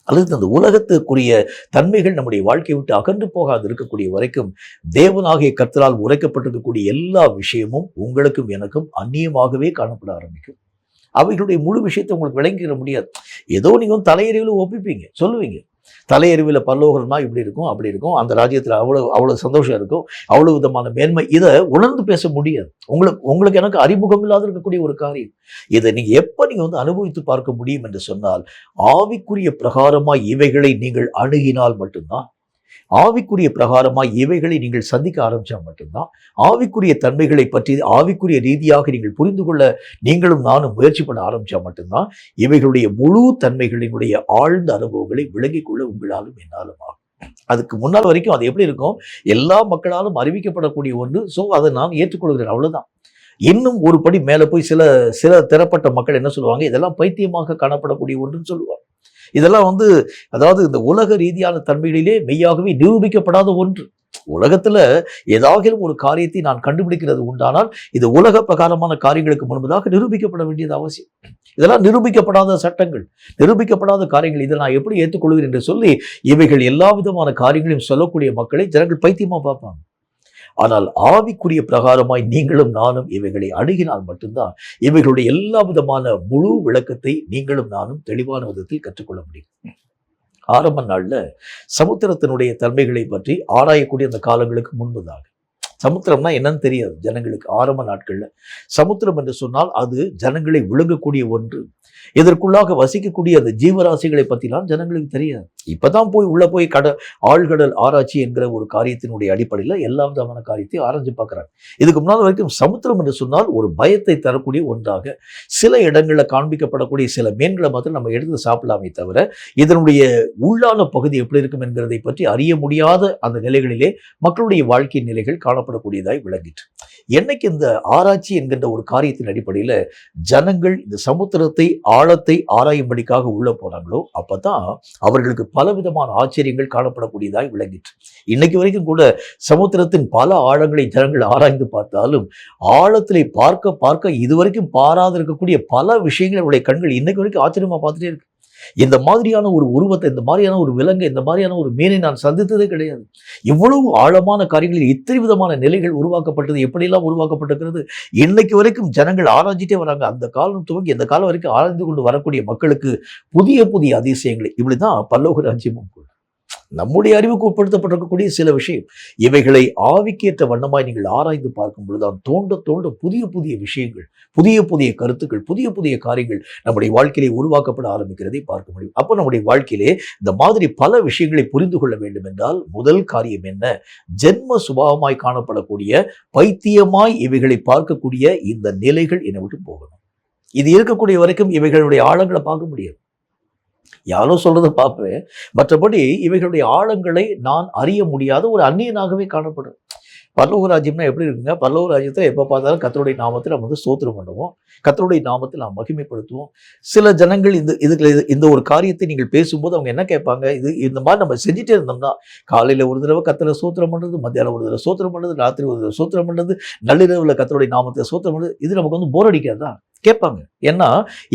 [SPEAKER 1] அல்லது அந்த உலகத்துக்குரிய தன்மைகள் நம்முடைய வாழ்க்கையை விட்டு அகன்று போகாது இருக்கக்கூடிய வரைக்கும் தேவனாகிய கர்த்தரால் உரைக்கப்பட்டிருக்கக்கூடிய எல்லா விஷயமும் உங்களுக்கும் எனக்கும் அந்நியமாகவே காணப்பட ஆரம்பிக்கும். அவைகளுடைய முழு விஷயத்தை உங்களுக்கு விளங்கிட முடியாது. ஏதோ நீங்க வந்து தலையறிவில் ஒப்பிப்பீங்க, சொல்லுவீங்க. தலையறிவில் பரலோகம்னா இப்படி இருக்கும், அப்படி இருக்கும், அந்த ராஜ்யத்தில் அவ்வளவு சந்தோஷம் இருக்கும், அவ்வளவு விதமான மேன்மை. இதை உணர்ந்து பேச முடியாது. உங்களுக்கு எனக்கு அறிமுகம் இல்லாத இருக்கக்கூடிய ஒரு காரியம். இதை நீங்க எப்ப நீங்க வந்து அனுபவித்து பார்க்க முடியும் என்று சொன்னால் ஆவிக்குரிய பிரகாரமாய் இவைகளை நீங்கள் அணுகினால் மட்டும்தான், ஆவிக்குரிய பிரகாரமாய் இவைகளை நீங்கள் சந்திக்க ஆரம்பிச்சா மட்டும்தான், ஆவிக்குரிய தன்மைகளை பற்றி ஆவிக்குரிய ரீதியாக நீங்கள் புரிந்து கொள்ள நீங்களும் நானும் முயற்சி பண்ண ஆரம்பிச்சா மட்டும்தான் இவைகளுடைய முழு தன்மைகளினுடைய ஆழ்ந்த அனுபவங்களை விளங்கிக் கொள்ள உங்களாலும் என்னாலும் ஆகும். அதுக்கு முன்னால் வரைக்கும் அது எப்படி இருக்கும், எல்லா மக்களாலும் அறிவிக்கப்படக்கூடிய ஒன்று. ஸோ அதை நான் ஏற்றுக்கொள்கிறேன், அவ்வளவுதான். இன்னும் ஒரு படி மேல போய் சில திறப்பட்ட மக்கள் என்ன சொல்லுவாங்க, இதெல்லாம் பைத்தியமாக காணப்படக்கூடிய ஒன்றுன்னு சொல்லுவாங்க. இதெல்லாம் வந்து அதாவது இந்த உலக ரீதியான தன்மைகளிலே மெய்யாகவே நிரூபிக்கப்படாத ஒன்று. உலகத்துல ஏதாவது ஒரு காரியத்தை நான் கண்டுபிடிக்கிறது உண்டானால் இது உலக பிரகாரமான காரியங்களுக்கு முன்பதாக நிரூபிக்கப்பட வேண்டியது அவசியம். இதெல்லாம் நிரூபிக்கப்படாத சட்டங்கள், நிரூபிக்கப்படாத காரியங்கள், இதை நான் எப்படி ஏற்றுக்கொள்கிறேன் என்று சொல்லி இவைகள் எல்லா விதமான காரியங்களையும் சொல்லக்கூடிய மக்களை ஜனங்கள் பைத்தியமா பார்ப்பாங்க. ஆனால் ஆவிக்குரிய பிரகாரமாய் நீங்களும் நானும் இவைகளை அணுகினால் மட்டும்தான் இவைகளுடைய எல்லா விதமான முழு விளக்கத்தை நீங்களும் நானும் தெளிவான விதத்தில் கற்றுக்கொள்ள முடியும். ஆரம்ப நாள்ல சமுத்திரத்தினுடைய தன்மைகளை பற்றி ஆராயக்கூடிய அந்த காலங்களுக்கு முன்பதாக, சமுத்திரம்னா என்னன்னு தெரியாது ஜனங்களுக்கு. ஆரம்ப நாட்கள்ல சமுத்திரம் என்று சொன்னால் அது ஜனங்களை விழுங்கக்கூடிய ஒன்று. இதற்குள்ளாக வசிக்கக்கூடிய அந்த ஜீவராசிகளை பற்றிலாம் ஜனங்களுக்கு தெரியாது. இப்பதான் உள்ள போய் ஆழ்கடல் ஆராய்ச்சி என்கிற ஒரு காரியத்தினுடைய அடிப்படையில் எல்லா விதமான காரியத்தையும் ஆராய்ச்சி பார்க்குறாங்க. இதுக்கு முன்னால் வரைக்கும் சமுத்திரம் என்று சொன்னால் ஒரு பயத்தை தரக்கூடிய ஒன்றாக, சில இடங்களில் காண்பிக்கப்படக்கூடிய சில மீன்களை மாத்திரம் நம்ம எடுத்து சாப்பிடலாமே தவிர இதனுடைய உள்ளான பகுதி எப்படி இருக்கும் என்கிறதை பற்றி அறிய முடியாத அந்த நிலைகளிலே மக்களுடைய வாழ்க்கை நிலைகள் காணப்படக்கூடியதாய் விளங்கிற்று. என்னைக்கு இந்த ஆராய்ச்சி என்கின்ற ஒரு காரியத்தின் அடிப்படையில் ஜனங்கள் இந்த சமுத்திரத்தை ஆழத்தை ஆராயும்படிக்காக உள்ள போனாங்களோ அப்பதான் அவர்களுக்கு பலவிதமான ஆச்சரியங்கள் காணப்படக்கூடியதாய் விளங்கிற்று. இன்னைக்கு வரைக்கும் கூட சமுத்திரத்தின் பல ஆழங்களை ஜனங்கள் ஆராய்ந்து பார்த்தாலும் ஆழத்திலே பார்க்க பார்க்க இதுவரைக்கும் பாராது இருக்கக்கூடிய பல விஷயங்கள் அவருடைய கண்கள் இன்னைக்கு வரைக்கும் ஆச்சரியமா பார்த்துட்டே இருக்கு. இந்த மாதிரியான ஒரு உருவத்தை, இந்த மாதிரியான ஒரு விலங்கு, இந்த மாதிரியான ஒரு மீனை நான் சந்தித்ததே கிடையாது. இவ்வளவு ஆழமான காரியங்களில் இத்தனை விதமான நிலைகள் உருவாக்கப்பட்டது, எப்படியெல்லாம் உருவாக்கப்பட்டிருக்கிறது இன்னைக்கு வரைக்கும் ஜனங்கள் ஆராய்ச்சிட்டே வராங்க. அந்த காலம் துவங்கி இந்த காலம் வரைக்கும் ஆராய்ந்து கொண்டு வரக்கூடிய மக்களுக்கு புதிய புதிய அதிசயங்களை, இப்படிதான் பரலோக ராஜ்யமும் கூட. நம்முடைய அறிவுக்கு உட்படுத்தப்பட்டிருக்கக்கூடிய சில விஷயம் இவைகளை ஆவிக்கேற்ற வண்ணமாய் நீங்கள் ஆராய்ந்து பார்க்கும் பொழுதுதான் தோண்ட தோண்ட புதிய புதிய விஷயங்கள், புதிய புதிய கருத்துக்கள், புதிய புதிய காரியங்கள் நம்முடைய வாழ்க்கையிலே உருவாக்கப்பட ஆரம்பிக்கிறதை பார்க்க முடியும். அப்போ நம்முடைய வாழ்க்கையிலே இந்த மாதிரி பல விஷயங்களை புரிந்து கொள்ள வேண்டும் என்றால் முதல் காரியம் என்ன, ஜென்ம சுபாவமாய் காணப்படக்கூடிய பைத்தியமாய் இவைகளை பார்க்கக்கூடிய இந்த நிலைகள் என்னை விட்டு போகணும். இது இருக்கக்கூடிய வரைக்கும் இவைகளுடைய ஆழங்களை பார்க்க முடியாது. யாரோ சொல்றதை பார்ப்பேன், மற்றபடி இவைகளுடைய ஆழங்களை நான் அறிய முடியாத ஒரு அந்நியனாகவே காணப்படும். பரலோக ராஜ்யம்னா எப்படி இருக்குங்க? பரலோக ராஜ்யத்தில் எப்போ பார்த்தாலும் கர்த்தருடைய நாமத்தில் நம்ம வந்து ஸ்தோத்திரம் பண்ணுவோம், கர்த்தருடைய நாமத்தில் நாம் மகிமைப்படுத்துவோம். சில ஜனங்கள் இந்த ஒரு காரியத்தை நீங்கள் பேசும்போது அவங்க என்ன கேட்பாங்க, இந்த மாதிரி நம்ம செஞ்சுட்டே இருந்தோம்னா, காலையில் ஒரு தடவை கர்த்தரை ஸ்தோத்திரம் பண்ணுறது, மத்தியானம் ஒரு தடவை ஸ்தோத்திரம் பண்ணுறது, ராத்திரி ஒரு தடவை ஸ்தோத்திரம் பண்ணுறது, நள்ளிரவில் கர்த்தருடைய நாமத்தை ஸ்தோத்திரம் பண்ணுறது, இது நமக்கு வந்து போர் அடிக்காதா கேட்பாங்க. ஏன்னா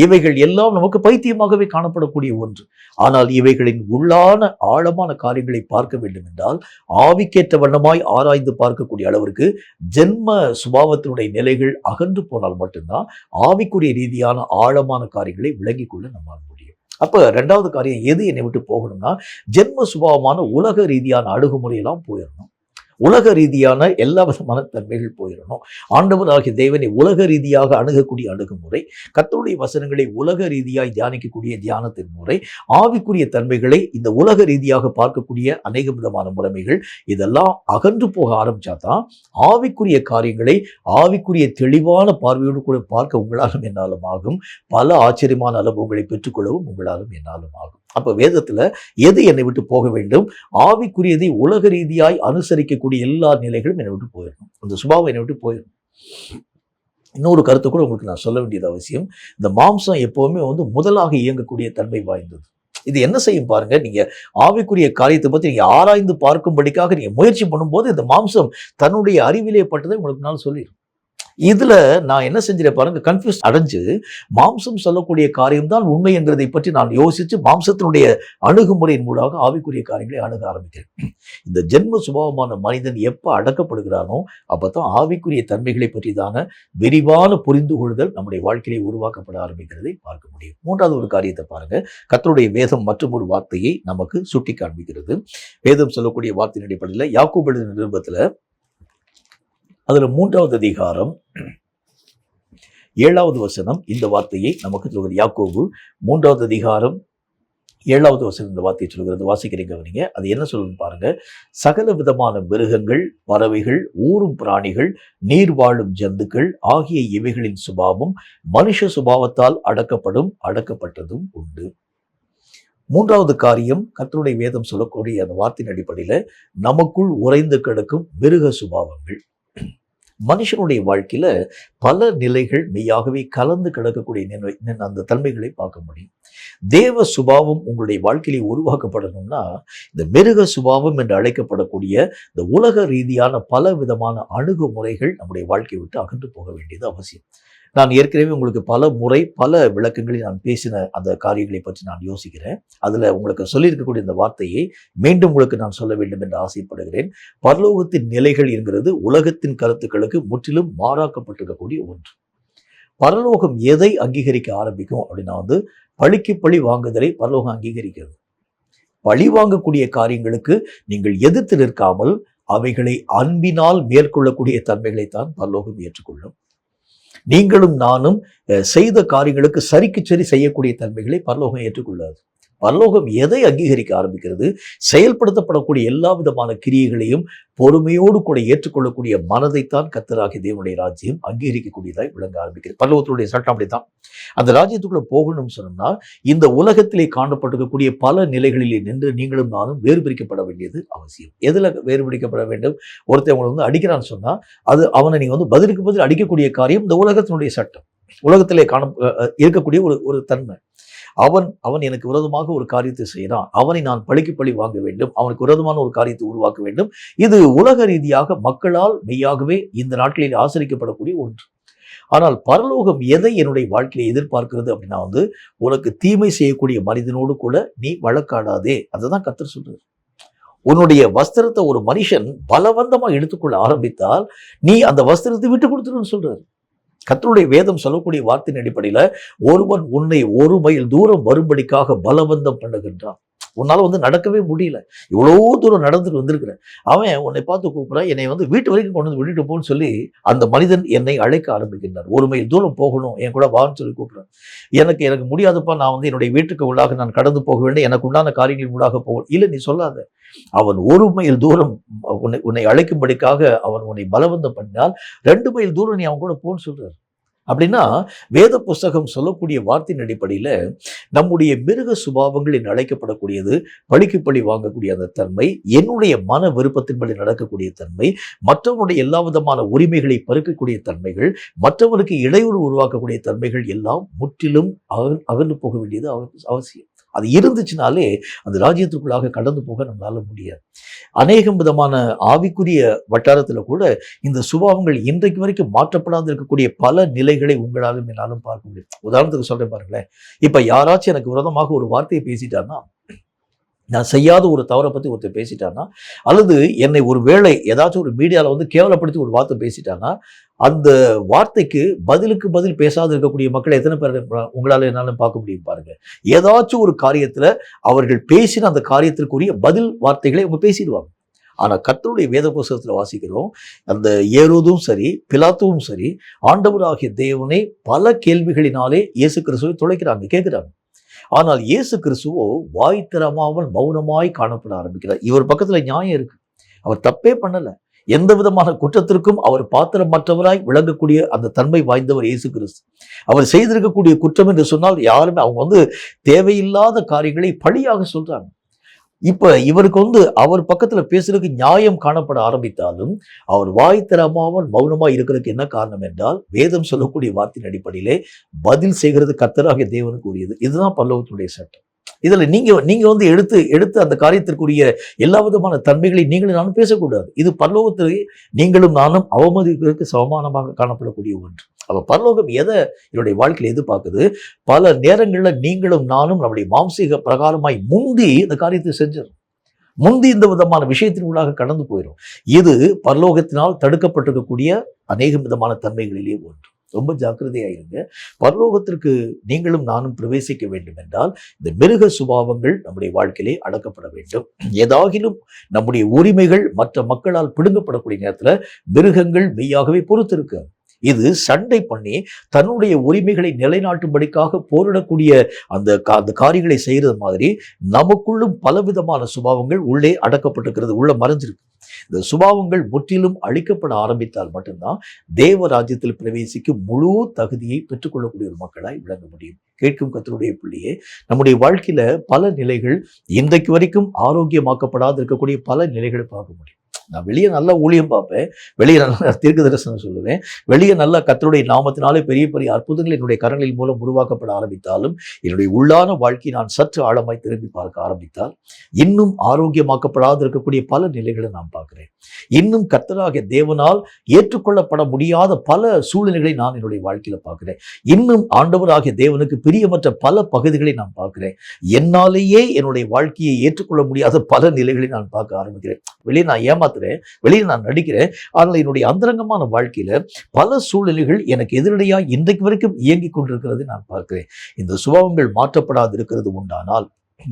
[SPEAKER 1] இவைகள் எல்லாம் நமக்கு பைத்தியமாகவே காணப்படக்கூடிய ஒன்று. ஆனால் இவைகளின் உள்ளான ஆழமான காரியங்களை பார்க்க வேண்டும் என்றால் ஆவிக்கேற்ற வண்ணமாய் ஆராய்ந்து பார்க்கக்கூடிய அளவிற்கு ஜென்ம சுபாவத்தினுடைய நிலைகள் அகன்று போனால் மட்டும்தான் ஆவிக்குரிய ரீதியான ஆழமான காரியங்களை விளங்கிக் கொள்ள நம்மால் முடியும். அப்ப ரெண்டாவது காரியம் எது என்னை விட்டு போகணும்னா, ஜென்ம சுபாவமான உலக ரீதியான அணுகுமுறையெல்லாம் போயிடணும். உலக ரீதியான எல்லா விதமான தன்மைகள் போயிடணும். ஆண்டவராகிய தேவனை உலக ரீதியாக அணுகக்கூடிய அணுகுமுறை, கர்த்தருடைய வசனங்களை உலக ரீதியாய் தியானிக்கக்கூடிய தியானத்தின் முறை, ஆவிக்குரிய தன்மைகளை இந்த உலக ரீதியாக பார்க்கக்கூடிய அநேக விதமான முறைமைகள், இதெல்லாம் அகன்று போக ஆரம்பிச்சாதான் ஆவிக்குரிய காரியங்களை ஆவிக்குரிய தெளிவான பார்வையோடு கூட பார்க்க உங்களாலும் என்னாலும் ஆகும். பல ஆச்சரியமான அனுபவங்களை பெற்றுக்கொள்ளவும் உங்களாலும் என்னாலும் ஆகும். அப்ப வேதத்துல எது என்னை விட்டு போக வேண்டும்? ஆவிக்குரியதை உலக ரீதியாய் அனுசரிக்கக்கூடிய எல்லா நிலைகளும் என்னை விட்டு போயிடணும். அந்த சுபாவம் என்னை விட்டு போயிடணும். இன்னொரு கருத்தை கூட உங்களுக்கு நான் சொல்ல வேண்டியது அவசியம். இந்த மாம்சம் எப்பவுமே வந்து முதலாக இயங்கக்கூடிய தன்மை வாய்ந்தது. இது என்ன செய்யும் பாருங்க, நீங்க ஆவிக்குரிய காரியத்தை பத்தி நீங்க ஆராய்ந்து பார்க்கும்படிக்காக நீங்க முயற்சி பண்ணும்போது இந்த மாம்சம் தன்னுடைய அறிவிலே பட்டதை உங்களுக்கு நான் சொல்லிடும். இதுல நான் என்ன செஞ்சிருக்கேன் பாருங்க, கன்ஃபியூஸ் அடைஞ்சு மாம்சம் சொல்லக்கூடிய காரியம் தான் உண்மை என்கிறதை பற்றி நான் யோசிச்சு மாம்சத்தினுடைய அணுகுமுறையின் மூலமாக ஆவிக்குரிய காரியங்களை அணுக ஆரம்பிக்கிறேன். இந்த ஜென்ம சுபாவமான மனிதன் எப்ப அடக்கப்படுகிறானோ அப்பதான் ஆவிக்குரிய தன்மைகளை பற்றிதான விரிவான புரிந்து கொள்ளுதல் நம்முடைய வாழ்க்கையை உருவாக்கப்பட ஆரம்பிக்கிறதை பார்க்க முடியும். மூன்றாவது ஒரு காரியத்தை பாருங்க, கர்த்தருடைய வேதம் மற்றும் ஒரு வார்த்தையை நமக்கு சுட்டி காண்பிக்கிறது. வேதம் சொல்லக்கூடிய வார்த்தையின் அடிப்படையில் யாக்கோபு எழுதின நிருபத்துல அதுல 3வது அதிகாரம் 7வது வசனம் இந்த வார்த்தையை நமக்கு சொல்கிறது. யாக்கோபு 3வது அதிகாரம் 7வது வசனம் இந்த வார்த்தையை சொல்கிறது. வாசிக்கிறீங்க கவனிங்க. அது என்ன சொல்லுன்னு பாருங்க. சகல விதமான மிருகங்கள், பறவைகள், ஊரும் பிராணிகள், நீர் வாழும் ஜந்துக்கள் ஆகிய இவைகளின் சுபாவம் மனுஷ சுபாவத்தால் அடக்கப்பட்டதும் உண்டு. மூன்றாவது காரியம், கர்த்தருடைய வேதம் சொல்லக்கூடிய அந்த வார்த்தையின் அடிப்படையில நமக்குள் உறைந்து கிடக்கும் மிருக சுபாவங்கள். மனுஷனுடைய வாழ்க்கையில பல நிலைகள் மெய்யாகவே கலந்து கிடக்கக்கூடிய அந்த தன்மைகளை பார்க்க முடியும். தேவ சுபாவம் உங்களுடைய வாழ்க்கையிலே உருவாக்கப்படணும்னா இந்த மிருக சுபாவம் என்று அழைக்கப்படக்கூடிய இந்த உலக ரீதியான பல விதமான அணுகுமுறைகள் நம்முடைய வாழ்க்கையை விட்டு அகன்று போக வேண்டியது அவசியம். நான் ஏற்கனவே உங்களுக்கு பல முறை பல விளக்கங்களில் நான் பேசின அந்த காரியங்களை பற்றி நான் யோசிக்கிறேன். அதுல உங்களுக்கு சொல்லியிருக்கக்கூடிய இந்த வார்த்தையை மீண்டும் உங்களுக்கு நான் சொல்ல வேண்டும் என்று ஆசைப்படுகிறேன். பரலோகத்தின் நிலைகள் என்கிறது உலகத்தின் கருத்துக்களுக்கு முற்றிலும் மாறாக்கப்பட்டிருக்கக்கூடிய ஒன்று. பரலோகம் எதை அங்கீகரிக்க ஆரம்பிக்கும் அப்படின்னா வந்து பழிக்கு பழி வாங்குதலை பரலோகம் அங்கீகரிக்கிறது. பழி வாங்கக்கூடிய காரியங்களுக்கு நீங்கள் எதிர்த்து நிற்காமல் அவைகளை அன்பினால் மேற்கொள்ளக்கூடிய தன்மைகளைத்தான் பரலோகம் ஏற்றுக்கொள்ளும். நீங்களும் நானும் செய்த காரியங்களுக்கு சரிக்கு சரி செய்யக்கூடிய தன்மைகளை பரலோகம் ஏற்றுக்கொள்ளாது. பரலோகம் எதை அங்கீகரிக்க ஆரம்பிக்கிறது? செயல்படுத்தப்படக்கூடிய எல்லா விதமான கிரியைகளையும் பொறுமையோடு கூட ஏற்றுக்கொள்ளக்கூடிய மனதைத்தான் கர்த்தராகிய தேவனுடைய ராஜ்யம் அங்கீகரிக்கக்கூடியதாய் விளங்க ஆரம்பிக்கிறது. பரலோகத்தினுடைய சட்டம் அப்படித்தான். அந்த ராஜ்யத்துக்குள்ள போகணும்னு சொன்னா இந்த உலகத்திலே காணப்பட்டிருக்கக்கூடிய பல நிலைகளிலே நின்று நீங்களும் நானும் வேறுபிரிக்கப்பட வேண்டியது அவசியம். எதுல வேறுபிரிக்கப்பட வேண்டும்? ஒருத்தர் உங்களை வந்து அடிக்கிறான்னு சொன்னா அது அவனை நீங்க வந்து பதிலுக்கு பதில் அடிக்கக்கூடிய காரியம் இந்த உலகத்தினுடைய சட்டம். உலகத்திலே இருக்கக்கூடிய ஒரு தன்மை. அவன் எனக்கு விரோதமாக ஒரு காரியத்தை செய்யறான், அவனை நான் பழிக்கு பழி வாங்க வேண்டும், அவனுக்கு விரோதமான ஒரு காரியத்தை உருவாக்க வேண்டும். இது உலக ரீதியாக மக்களால் மெய்யாகவே இந்த நாட்களில் ஆசரிக்கப்படக்கூடிய ஒன்று. ஆனால் பரலோகம் எதை என்னுடைய வாழ்க்கையை எதிர்பார்க்கிறது அப்படின்னா வந்து உனக்கு தீமை செய்யக்கூடிய மனிதனோடு கூட நீ வழக்காடாதே. அதுதான் கர்த்தர் சொல்றாரு. உன்னுடைய வஸ்திரத்தை ஒரு மனுஷன் பலவந்தமா எடுத்துக்கொள்ள ஆரம்பித்தால் நீ அந்த வஸ்திரத்தை விட்டு கொடுத்துருன்னு சொல்றாரு. கர்த்தருடைய வேதம் சொல்லக்கூடிய வார்த்தையின் அடிப்படையில ஒருவன் உன்னை 1 மைல் தூரம் வரும்படிக்காக பலவந்தம் பண்ணுகின்றான். உன்னால வந்து நடக்கவே முடியல, இவ்வளோ தூரம் நடந்துட்டு வந்திருக்கிறேன், அவன் உன்னை பார்த்து கூப்பிட்றான், என்னை வந்து வீட்டு வரைக்கும் கொண்டு வந்து விட்டுட்டு போன்னு சொல்லி அந்த மனிதன் என்னை அழைக்க ஆரம்பிக்கின்றார். 1 மைல் தூரம் போகணும், என் கூட வான்னு சொல்லி கூப்பிட்றேன். எனக்கு முடியாதுப்பா, நான் வந்து என்னுடைய வீட்டுக்கு உள்ளாக நான் கடந்து போக வேண்டும், எனக்கு உண்டான காரியங்கள் உள்ளாக போகணும். இல்லை, நீ சொல்லாத. அவன் 1 மைல் தூரம் உன்னை அழைக்கும்படிக்காக அவன் உன்னை பலவந்தம் பண்ணினால் 2 மைல் தூரம் நீ அவன் கூட போன்னு சொல்றாரு. அப்படின்னா வேத புஸ்தகம் சொல்லக்கூடிய வார்த்தையின் அடிப்படையில் நம்முடைய மிருக சுபாவங்கள் என்று அழைக்கப்படக்கூடியது பழிக்கு பழி வாங்கக்கூடிய அந்த தன்மை, என்னுடைய மன விருப்பத்தின்படி நடக்கக்கூடிய தன்மை, மற்றவனுடைய எல்லா விதமான உரிமைகளை பறிக்கக்கூடிய தன்மைகள், மற்றவருக்கு இடையூறு உருவாக்கக்கூடிய தன்மைகள் எல்லாம் முற்றிலும் அகன்று போக வேண்டியது அவசியம். அது இருந்துச்சுனாலே அந்த ராஜ்யத்திற்குள்ளாக கடந்து போக நம்மளால முடியாது. அநேகம் விதமான ஆவிக்குரிய வட்டாரத்தில் கூட இந்த சுபாவங்கள் இன்றைக்கு வரைக்கும் மாற்றப்படாது இருக்கக்கூடிய பல நிலைகளை உங்களாலும் என்னாலும் பார்க்க முடியும். உதாரணத்துக்கு சொல்றேன் பாருங்களேன். இப்ப யாராச்சும் எனக்கு விரோதமாக ஒரு வார்த்தையை பேசிட்டான்னா, நான் செய்யாத ஒரு தவறை பற்றி ஒருத்தர் பேசிட்டான்னா, அல்லது என்னை ஒரு வேளை ஏதாச்சும் ஒரு மீடியாவில் கேவலப்படுத்தி ஒரு வார்த்தை பேசிட்டான்னா, அந்த வார்த்தைக்கு பதிலுக்கு பதில் பேசாது இருக்கக்கூடிய மக்களை எத்தனை பேர் உங்களால் என்னாலும் பார்க்க முடியும் பாருங்க. ஏதாச்சும் ஒரு காரியத்தில் அவர்கள் பேசின அந்த காரியத்திற்குரிய பதில் வார்த்தைகளை அவங்க பேசிடுவாங்க. ஆனால் கர்த்தருடைய வேத புஸ்தகத்தில் வாசிக்கிறோம், அந்த ஏரோதும் சரி பிலாத்துவும் சரி ஆண்டவராகிய தேவனை பல கேள்விகளினாலே இயேசு கிறிஸ்துவை துளைக்கிறாங்க, கேட்குறாங்க. ஆனால் இயேசு கிறிஸ்துவோ வாய் திறமாமல் மௌனமாய் காணப்பட ஆரம்பிக்கிறார். இவர் பக்கத்துல நியாயம் இருக்கு, அவர் தப்பே பண்ணல, எந்த விதமான குற்றத்திற்கும் அவர் பாத்திரமற்றவராய் விளங்கக்கூடிய அந்த தன்மை வாய்ந்தவர் இயேசு கிறிஸ்து. அவர் செய்திருக்கக்கூடிய குற்றம் என்று சொன்னால் யாருமே அவங்க தேவையில்லாத காரியங்களை பழியாக சொல்றாங்க. இப்ப இவருக்கு அவர் பக்கத்துல பேசுறதுக்கு நியாயம் காணப்பட ஆரம்பித்தாலும் அவர் வாய் திறமாமல் மௌனமா இருக்கிறதுக்கு என்ன காரணம் என்றால், வேதம் சொல்லக்கூடிய வார்த்தையின் அடிப்படையிலே பதில் செய்கிறது கர்த்தராகிய தேவனுக்கு உரியது. இதுதான் பரலோகத்தினுடைய சட்டம். இதுல நீங்க எடுத்து அந்த காரியத்திற்குரிய எல்லா விதமான தன்மைகளை நீங்களும் நானும் பேசக்கூடாது. இது பரலோகத்திலே நீங்களும் நானும் அவமதிக்கிறதுக்கு சமமானமாக காணப்படக்கூடிய ஒன்று. அப்ப பரலோகம் என்னுடைய வாழ்க்கையில எதிர்பார்க்குது, பல நேரங்கள்ல நீங்களும் நானும் நம்முடைய மாம்சீக பிரகாரமாய் முந்தி இந்த காரியத்தை செஞ்சிடும், முந்தி இந்த விதமான விஷயத்தினுள்ளாக கடந்து போயிடும். இது பரலோகத்தினால் தடுக்கப்பட்டிருக்கக்கூடிய அநேக விதமான தன்மைகளிலே ஒன்று. ரொம்ப ஜாக்கிரதையாயிருங்க. பரலோகத்திற்கு நீங்களும் நானும் பிரவேசிக்க வேண்டும் என்றால் இந்த மிருக சுபாவங்கள் நம்முடைய வாழ்க்கையிலே அடக்கப்பட வேண்டும். ஏதாகிலும் நம்முடைய உரிமைகள் மற்ற மக்களால் பிடுங்கப்படக்கூடிய நேரத்தில் மிருகங்கள் மெய்யாகவே பொறுத்திருக்கு. இது சண்டை பண்ணி தன்னுடைய உரிமைகளை நிலைநாட்டும்படிக்காக போரிடக்கூடிய அந்த காரியங்களை செய்யறது மாதிரி நமக்குள்ளும் பலவிதமான சுபாவங்கள் உள்ளே அடக்கப்பட்டிருக்கிறது, உள்ள மறைஞ்சிருக்கு. இந்த சுபாவங்கள் முற்றிலும் அழிக்கப்பட ஆரம்பித்தால் மட்டும்தான் தேவ ராஜ்யத்தில் பிரவேசிக்கும் முழு தகுதியை பெற்றுக்கொள்ளக்கூடிய ஒரு மக்களாய் விளங்க முடியும். கேட்கும் கர்த்தருடைய பிள்ளையே, நம்முடைய வாழ்க்கையில பல நிலைகள் இன்றைக்கு வரைக்கும் ஆரோக்கியமாக்கப்படாது இருக்கக்கூடிய பல நிலைகளை பார்க்க முடியும். நான் வெளியே நல்ல ஊழியம் பார்ப்பேன், வெளியே நல்ல தீர்க்க தரிசனம் சொல்லுவேன், வெளியே நல்ல கர்த்தருடைய நாமத்தினாலே பெரிய பெரிய அற்புதங்கள் என்னுடைய கரங்களின் மூலம் உருவாக்கப்பட ஆரம்பித்தாலும் என்னுடைய உள்ளான வாழ்க்கை நான் சற்று ஆழமாய் திரும்பி பார்க்க ஆரம்பித்தால் இன்னும் ஆரோக்கியமாக்கப்படாது இருக்கக்கூடிய பல நிலைகளை நான் பார்க்கிறேன். இன்னும் கர்த்தராகிய தேவனால் ஏற்றுக்கொள்ளப்பட முடியாத பல சூழ்நிலைகளை நான் என்னுடைய வாழ்க்கையில பார்க்கிறேன். இன்னும் ஆண்டவராகிய தேவனுக்கு பிரியமற்ற பல பகுதிகளை நான் பார்க்கிறேன். என்னாலேயே என்னுடைய வாழ்க்கையை ஏற்றுக்கொள்ள முடியாத பல நிலைகளை நான் பார்க்க ஆரம்பிக்கிறேன். வெளியே நான் ஏமாத்துறேன், வெளியே நான் நடிக்கிறேன், ஆனால் என்னுடைய அந்தரங்கமான வாழ்க்கையில பல சூழ்நிலைகள் எனக்கு எதிரடையா இன்றைக்கு வரைக்கும் இயங்கிக் கொண்டிருக்கிறது நான் பார்க்கிறேன். இந்த சுபாவங்கள் மாற்றப்படாது இருக்கிறது உண்டானால்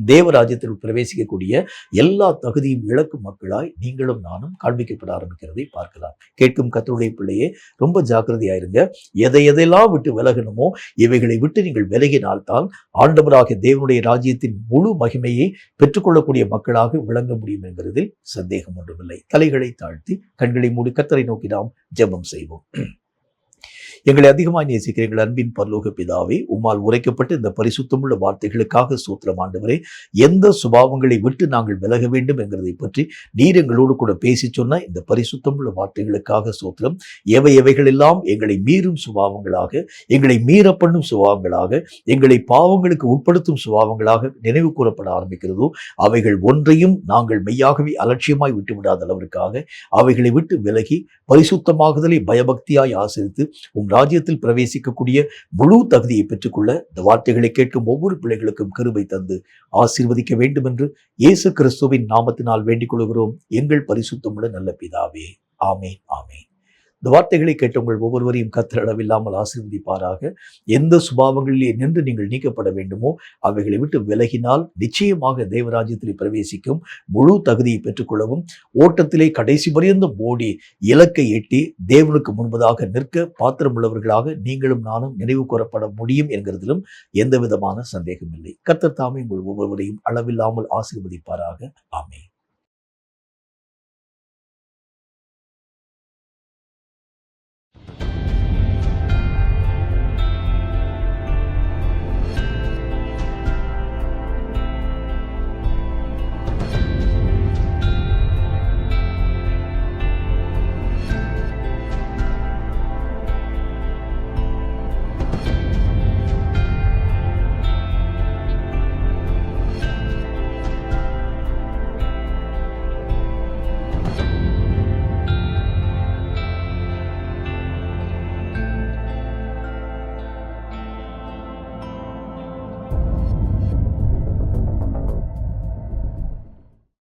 [SPEAKER 1] தேவராஜ்யத்தில் பிரவேசிக்கக்கூடிய எல்லா தகுதியும் இழக்கும் மக்களாய் நீங்களும் நானும் காண்பிக்கப்பட ஆரம்பிக்கிறதை பார்க்கலாம். கேட்கும் கர்த்தருடைய பிள்ளையே, ரொம்ப ஜாக்கிரதையாயிருங்க. எதையெல்லாம் விட்டு விலகணுமோ இவைகளை விட்டு நீங்கள் விலகினால்தான் ஆண்டவராகிய தேவனுடைய ராஜ்யத்தின் முழு மகிமையை பெற்றுக்கொள்ளக்கூடிய மக்களாக விளங்க முடியும் என்கிறதில் சந்தேகம் ஒன்றுமில்லை. தலைகளை தாழ்த்தி கண்களை மூடி கர்த்தரை நோக்கி நாம் ஜெபம் செய்வோம். எங்களை அதிகமாக நேசிக்கிற எங்கள் அன்பின் பரலோக பிதாவே, உம்மால் உரைக்கப்பட்டு இந்த பரிசுத்தமுள்ள வார்த்தைகளுக்காக ஸ்தோத்திரம் ஆண்டவரே. எந்த சுபாவங்களை விட்டு நாங்கள் விலக வேண்டும் என்கிறதை பற்றி நீர் எங்களோடு கூட பேசி சொன்ன இந்த பரிசுத்தமுள்ள வார்த்தைகளுக்காக ஸ்தோத்திரம். எவைகளெல்லாம் எங்களை மீறும் சுபாவங்களாக, எங்களை மீற பண்ணும் சுபாவங்களாக, எங்களை பாவங்களுக்கு உட்படுத்தும் சுபாவங்களாக நினைவு கூறப்பட ஆரம்பிக்கிறதோ அவைகள் ஒன்றையும் நாங்கள் மெய்யாகவே அலட்சியமாய் விட்டுவிடாத அளவிற்காக அவைகளை விட்டு விலகி பரிசுத்தமாகுதலை பயபக்தியாய் ஆசிரித்து ராஜ்யத்தில் பிரவேசிக்கக்கூடிய முழு தகுதியை பெற்றுக்கொள்ள இந்த வார்த்தைகளை கேட்கும் ஒவ்வொரு பிள்ளைகளுக்கும் கிருபை தந்து ஆசீர்வதிக்க வேண்டும் என்று இயேசு கிறிஸ்துவின் நாமத்தினால் வேண்டிக் கொள்கிறோம் எங்கள் பரிசுத்தமுள்ள நல்ல பிதாவே. ஆமேன், ஆமேன். இந்த வார்த்தைகளை கேட்டவங்கள் ஒவ்வொருவரையும் கர்த்தர் அளவில்லாமல் ஆசீர்வதிப்பாராக. எந்த சுபாவங்களிலே நின்று நீங்கள் நீக்கப்பட வேண்டுமோ அவைகளை விட்டு விலகினால் நிச்சயமாக தேவராஜ்யத்திலே பிரவேசிக்கும் முழு தகுதியை பெற்றுக்கொள்ளவும், ஓட்டத்திலே கடைசி பரியந்தம் ஓடி இலக்கை எட்டி தேவனுக்கு முன்பதாக நிற்க பாத்திரமுள்ளவர்களாக நீங்களும் நானும் நினைவு கூறப்பட முடியும் என்கிறதிலும் எந்த விதமான சந்தேகம் இல்லை. கர்த்தர் தாமே உங்கள் ஒவ்வொருவரையும் அளவில்லாமல் ஆசீர்வதிப்பாராக. ஆமென்.